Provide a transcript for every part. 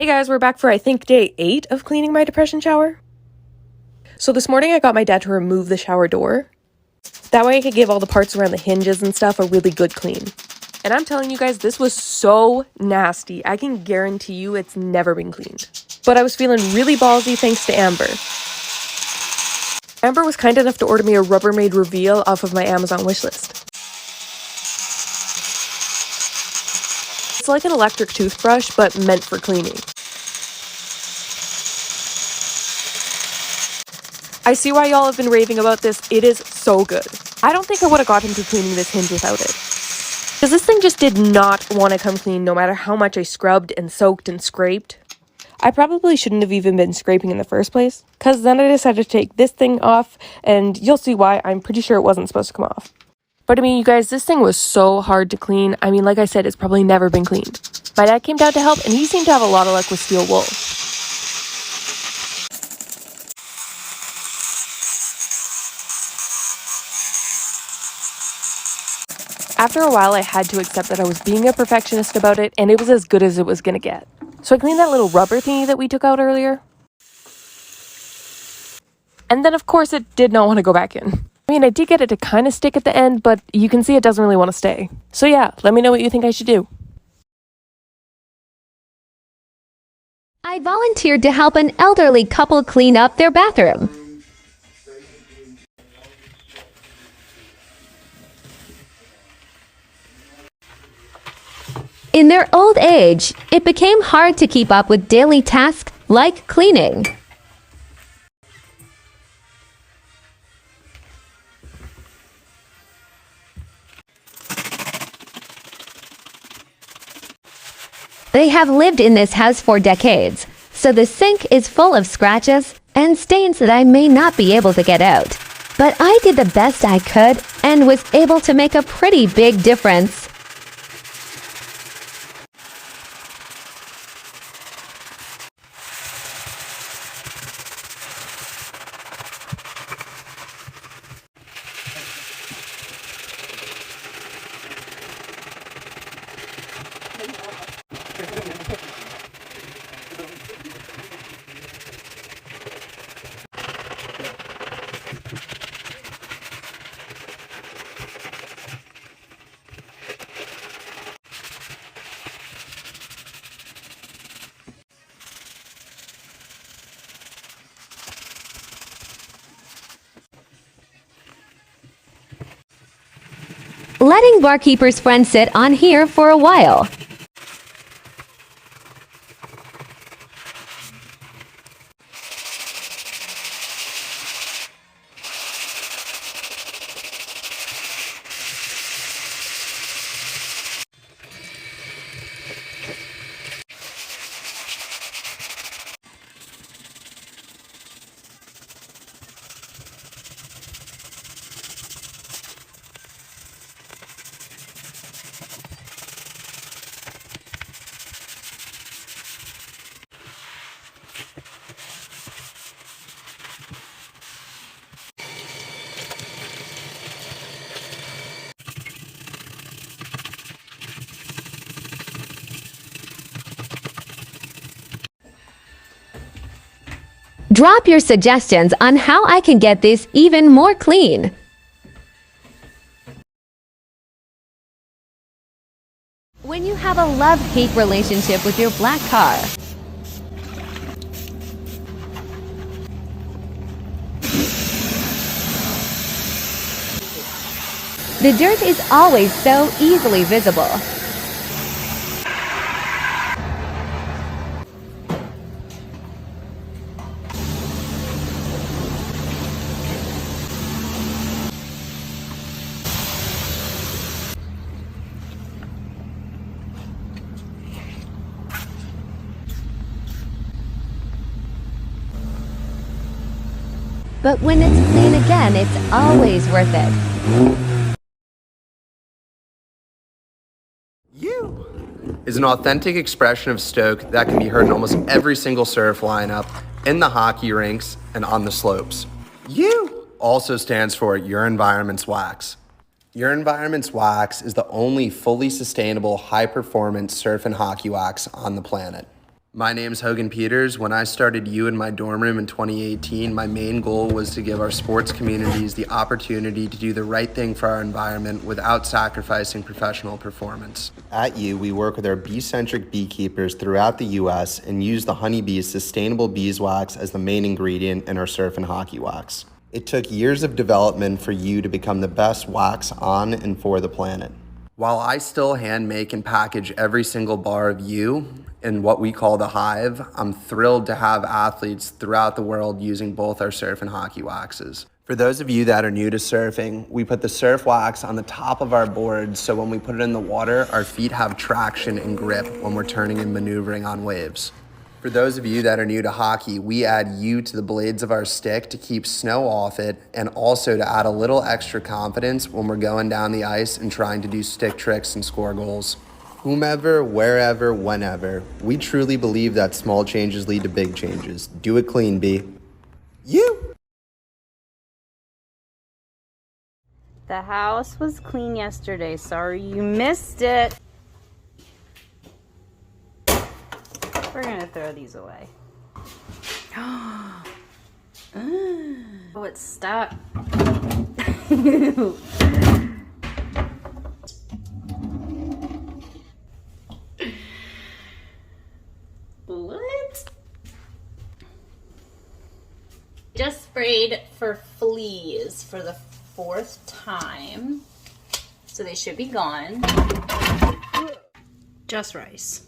Hey guys, we're back for I think day 8 of cleaning my depression shower. So this morning I got my dad to remove the shower door. That way I could give all the parts around the hinges and stuff a really good clean. And I'm telling you guys, this was so nasty. I can guarantee you it's never been cleaned. But I was feeling really ballsy thanks to Amber. Amber was kind enough to order me a Rubbermaid Reveal off of my Amazon wishlist. It's like an electric toothbrush, but meant for cleaning. I see why y'all have been raving about this. It is so good. I don't think I would have got him to cleaning this hinge without it. Because this thing just did not want to come clean no matter how much I scrubbed and soaked and scraped. I probably shouldn't have even been scraping in the first place, because then I decided to take this thing off, and you'll see why. I'm pretty sure it wasn't supposed to come off. But I mean, you guys, this thing was so hard to clean. I mean, like I said, it's probably never been cleaned. My dad came down to help, and he seemed to have a lot of luck with steel wool. After a while, I had to accept that I was being a perfectionist about it, and it was as good as it was gonna get. So I cleaned that little rubber thingy that we took out earlier. And then, of course, it did not want to go back in. I mean, I did get it to kind of stick at the end, but you can see it doesn't really want to stay. So yeah, let me know what you think I should do. I volunteered to help an elderly couple clean up their bathroom. In their old age, it became hard to keep up with daily tasks like cleaning. They have lived in this house for decades, so the sink is full of scratches and stains that I may not be able to get out. But I did the best I could and was able to make a pretty big difference. Letting barkeeper's friend sit on here for a while. Drop your suggestions on how I can get this even more clean. When you have a love-hate relationship with your black car, the dirt is always so easily visible. But when it's clean again, it's always worth it. You is an authentic expression of Stoke that can be heard in almost every single surf lineup, in the hockey rinks, and on the slopes. You also stands for Your Environment's Wax. Your Environment's Wax is the only fully sustainable, high-performance surf and hockey wax on the planet. My name's Hogan Peters. When I started U in my dorm room in 2018, my main goal was to give our sports communities the opportunity to do the right thing for our environment without sacrificing professional performance. At U, we work with our bee-centric beekeepers throughout the U.S. and use the Honeybee's sustainable beeswax as the main ingredient in our surf and hockey wax. It took years of development for U to become the best wax on and for the planet. While I still hand make and package every single bar of U in what we call the Hive, I'm thrilled to have athletes throughout the world using both our surf and hockey waxes. For those of you that are new to surfing, we put the surf wax on the top of our boards so when we put it in the water, our feet have traction and grip when we're turning and maneuvering on waves. For those of you that are new to hockey, we add U to the blades of our stick to keep snow off it and also to add a little extra confidence when we're going down the ice and trying to do stick tricks and score goals. Whomever, wherever, whenever, we truly believe that small changes lead to big changes. Do it clean, B. U! The house was clean yesterday. Sorry you missed it. We're gonna throw these away. Oh, it's stuck. What? Just sprayed for fleas for the 4th time. So they should be gone. Just rice.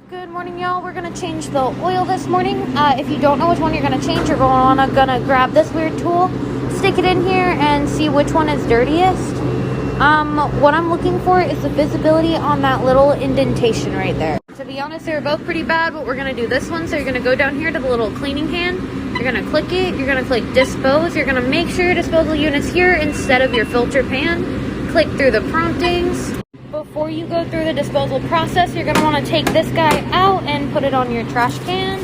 Good morning, y'all. We're gonna change the oil this morning. If you don't know which one you're gonna change, you're gonna grab this weird tool, stick it in here, and see which one is dirtiest. What I'm looking for is the visibility on that little indentation right there. To be honest, they're both pretty bad, but we're gonna do this one. So you're gonna go down here to the little cleaning hand. You're gonna click it. You're gonna click dispose. You're gonna make sure your disposal unit's here instead of your filter pan. Click through the promptings. Before you go through the disposal process, you're going to want to take this guy out and put it on your trash can.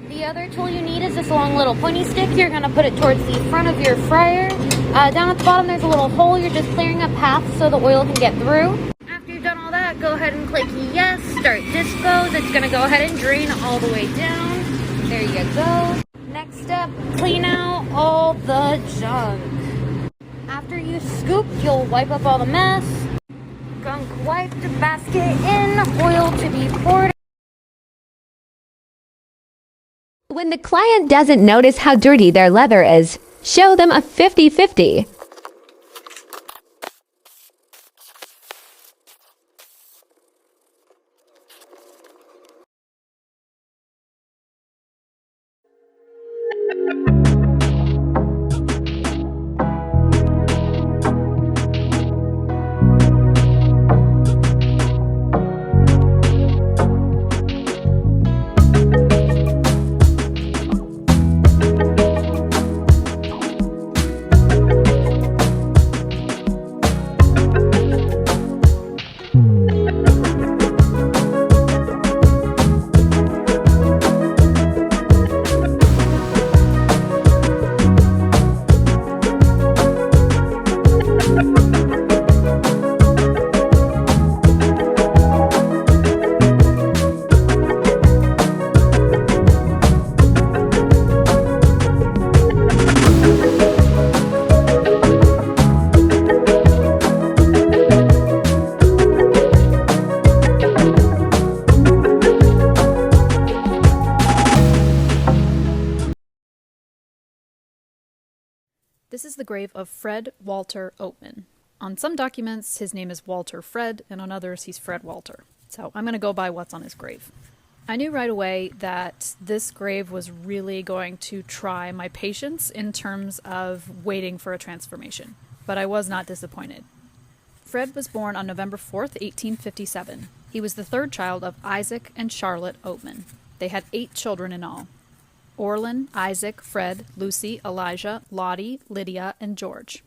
The other tool you need is this long little pointy stick. You're going to put it towards the front of your fryer. Down at the bottom there's a little hole. You're just clearing a path so the oil can get through. After you've done all that, go ahead and click yes, start dispose. It's going to go ahead and drain all the way down. There you go. Next step, clean out all the junk. After you scoop, you'll wipe up all the mess. Gunk wiped, basket in, oil to be poured. When the client doesn't notice how dirty their leather is, show them a 50-50. This is the grave of Fred Walter Oatman. On some documents, his name is Walter Fred, and on others, he's Fred Walter. So I'm going to go by what's on his grave. I knew right away that this grave was really going to try my patience in terms of waiting for a transformation, but I was not disappointed. Fred was born on November 4th, 1857. He was the third child of Isaac and Charlotte Oatman. They had 8 children in all: Orlin, Isaac, Fred, Lucy, Elijah, Lottie, Lydia, and George.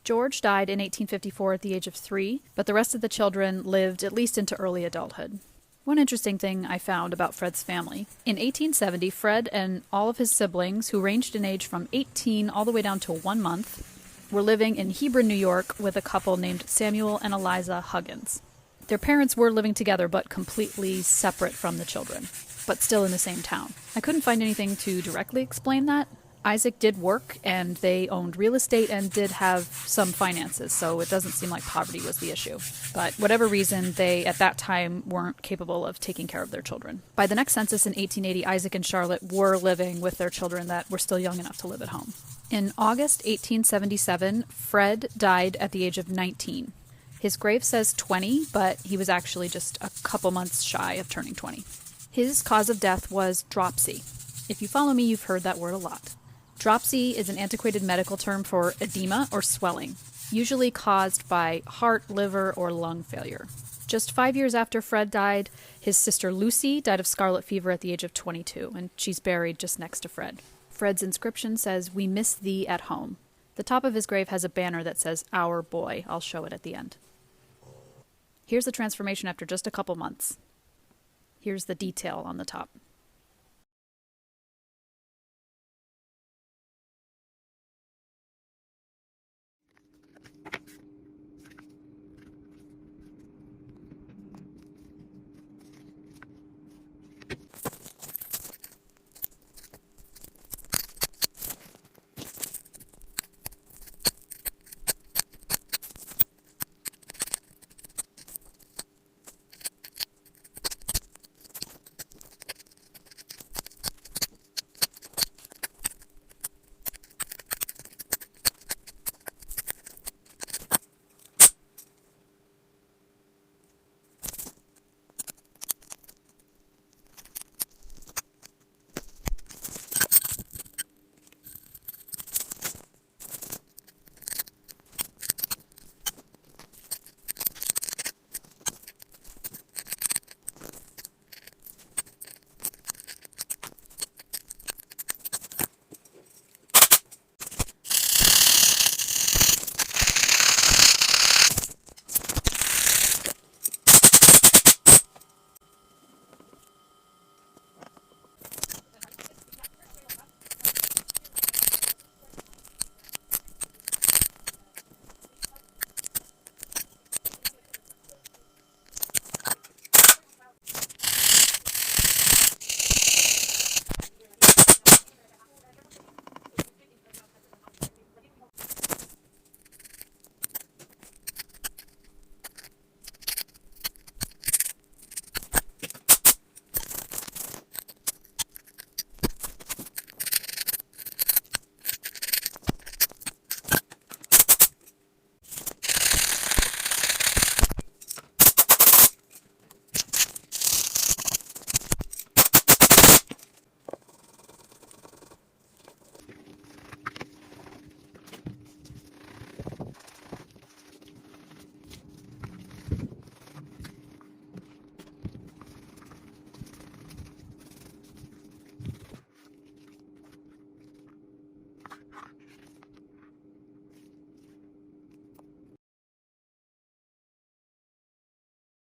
George died in 1854 at the age of 3, but the rest of the children lived at least into early adulthood. One interesting thing I found about Fred's family: in 1870, Fred and all of his siblings, who ranged in age from 18 all the way down to 1 month, were living in Hebron, New York, with a couple named Samuel and Eliza Huggins. Their parents were living together, but completely separate from the children, but still in the same town. I couldn't find anything to directly explain that. Isaac did work, and they owned real estate and did have some finances, so it doesn't seem like poverty was the issue. But whatever reason, they at that time weren't capable of taking care of their children. By the next census in 1880, Isaac and Charlotte were living with their children that were still young enough to live at home. In August 1877, Fred died at the age of 19. His grave says 20, but he was actually just a couple months shy of turning 20. His cause of death was dropsy. If you follow me, you've heard that word a lot. Dropsy is an antiquated medical term for edema or swelling, usually caused by heart, liver, or lung failure. Just 5 years after Fred died, his sister Lucy died of scarlet fever at the age of 22, and she's buried just next to Fred. Fred's inscription says, "We miss thee at home." The top of his grave has a banner that says, "Our boy." I'll show it at the end. Here's the transformation after just a couple months. Here's the detail on the top.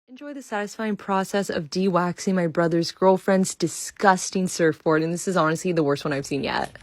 Enjoy the satisfying process of de-waxing my brother's girlfriend's disgusting surfboard, and this is honestly the worst one I've seen yet.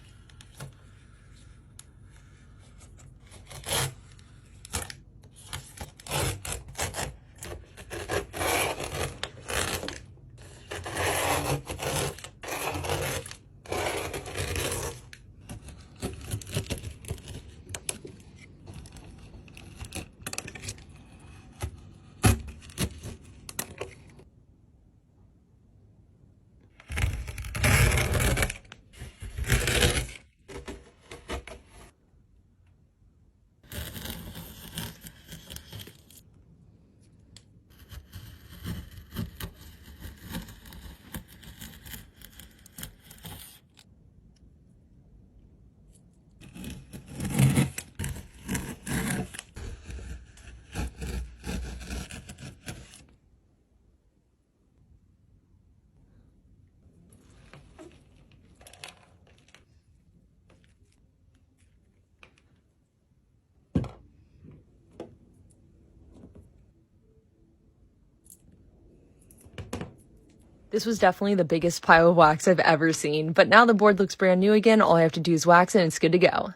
This was definitely the biggest pile of wax I've ever seen, but now the board looks brand new again. All I have to do is wax it and it's good to go.